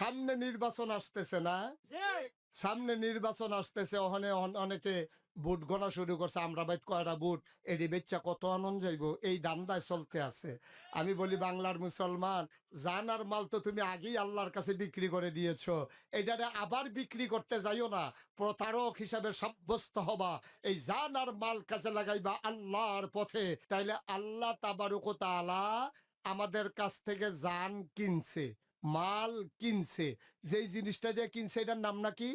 সামনে নির্বাচন আসতেছে না, সামনে নির্বাচন আসতেছে। ওখানে অনেকে ভোট গণা শুরু করছে। আমরা বাইত কয়টা ভোট এডি বেচ্চা কত আনন্দ যাইব, এই দান্দায় চলতে আছে। আমি বলি বাংলার মুসলমান, জান আর মাল তো তুমি আগেই আল্লাহর কাছে বিক্রি করে দিয়েছো, এটারে আবার বিক্রি করতে যাইও না, প্রতারক হিসাবে সাব্যস্ত হবা। এই জান আর মাল কাছে লাগাইবা আল্লাহর পথে, তাইলে আল্লাহ তাবারক ওয়া তাআলা আমাদের কাছ থেকে জান কিনছে, মাল কিনছে। যেই জিনিসটা দিয়ে কিনছে এটার নাম নাকি,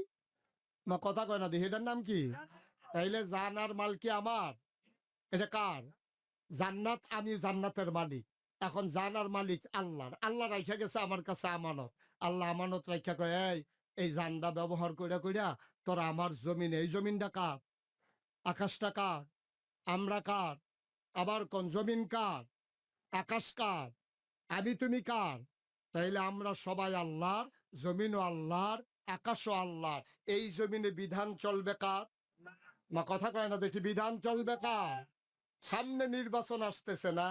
মা কথা কয় না দেখি, এটার নাম কি? তাইলে জান আর মাল কি আমার? এটা কার? জান্নাত, আমি জান্নাতের মালিক। এখন জান আর মালিক আল্লাহর। আল্লাহ রাইখা গেছে আমার কাছে আমানত। আল্লাহ আমানত রাইখা কয়, এই জানটা ব্যবহার কইরা কইরা তোরা আমার জমিনে, এই জমিনটা কার? আকাশটা কার? আমরা কার? আবার কোন জমিন কার? আকাশ কার? আমি তুমি কার? তাইলে আমরা সবাই আল্লাহর, জমিনও আল্লাহর, আকাশও আল্লাহর। এই জমিনে বিধান চলবে কার? মা কথা কয় না দেখি, বিধান চলবে কার? সামনে নির্বাচন আসতেছে না,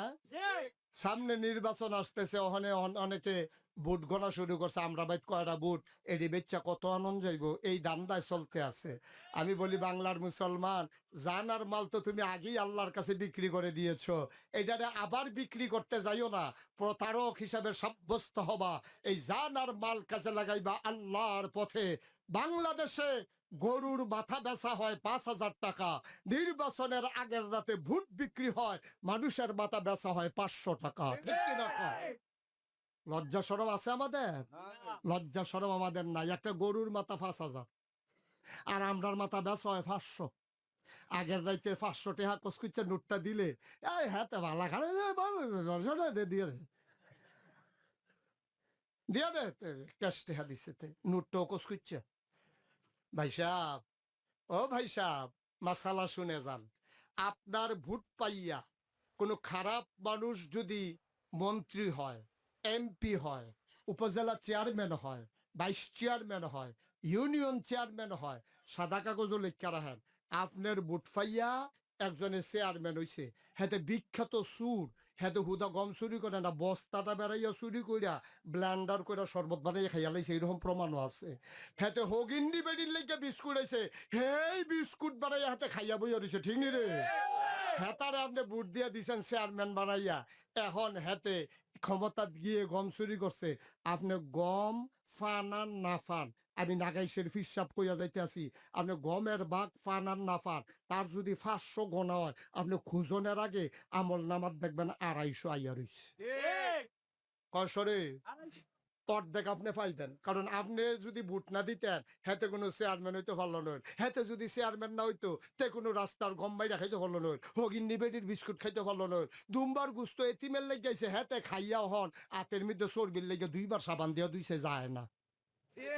সামনে নির্বাচন আসতেছে। ওখানে অনেকে ভোট গণা শুরু করছে। আমরা বাইত কয়টা ভোট এডি বেচ্চা কত আনন্দ যাইব, এই দান্দায় চলতে আছে। আমি বলি বাংলার মুসলমান, জান আর মাল তো তুমি আগেই আল্লাহর কাছে বিক্রি করে দিয়েছো, এটারে আবার বিক্রি করতে যাইও না, প্রতারক হিসাবে সাব্যস্ত হবা। এই জান আর মাল কাছে লাগাইবা আল্লাহর পথে। বাংলাদেশে গরুর মাথা বেচা হয় 5,000 টাকা, নির্বাচনের আগের রাতে ভোট বিক্রি হয়, মানুষের মাথা বেচা হয় 500 টাকা। ঠিক কিনা? লজ্জা শরম আছে আমাদের? লজ্জা শরম আমাদের নাই। একটা গরুর মাথা 5,000 আর আমরার মাথা বেচা হয় 500। আগের রাইতে 500 টাকা কসকুচ্ছে নোটটা দিলে, এই হ্যাঁ তো ভালা খাড়ে দিয়ে দে, দিয়ে দে ক্যাশ টাকা দিচ্ছে, নোটটাও কসকুচ্ছে। ভাই সাহেব, ও ভাই সাহেব, মাসালা শুনে যান। আপনার ভোট পাইয়া কোনো খারাপ মানুষ যদি মন্ত্রী হয়, এমপি হয়, উপজেলা চেয়ারম্যান হয়, ভাইস চেয়ারম্যান হয়, ইউনিয়ন চেয়ারম্যান হয়, সাদা কাগজও লেখা রাখেন, আপনার ভোট পাইয়া একজনের চেয়ারম্যান হইছে, হেতে বিখ্যাত সুর, হেতে হুদা গম চুরি করে না, বস্তাটা বেড়াইয়া চুরি কইরা ব্ল্যান্ডার কইরা শরবত বানাইয়া খাইয়া লাইছে, এরকম প্রমাণও আছে। হেতে হগিন্ডি বেডির লেগে বিস্কুট আইছে, হেই বিস্কুট বানাইয়া হাতে খাইয়া বইয়া দিছে। ঠিক নি রে? হেতারে আপনি ভোট দিয়ে দিছেন চেয়ারম্যান বানাইয়া, এখন হেতে ক্ষমতা গিয়ে গম চুরি করছে। আপনি গম ফান আর না ফান, আমি নাগাইশের হিসাব কইয়া যাইতে আছি, আপনি গমের বাঘ ফান আর না ফান, তার যদি 500 গণা হয়, আপনি খুঁজনের আগে আমল নামাত দেখবেন 250 আইয়া রইছে। কয়শরে অর্ধেক আপনি পাইতেন, কারণ আপনি যদি ভোট না দিতেন হেতে কোনো চেয়ারম্যান হইতে পারল নয়, হেতে যদি চেয়ারম্যান না হইতো তে কোনো রাস্তার গম বাইরা খাইতে পারল নয়, হগিন নিবেডির বিস্কুট খাইতে পারল নয়, দুমবার গুস্ত এতিমের লেগে গেছে, হেতে খাইয়া হন আতের মধ্যে চর্বির লেগে 2বার সাবান দিয়া ধুইছে যায় না।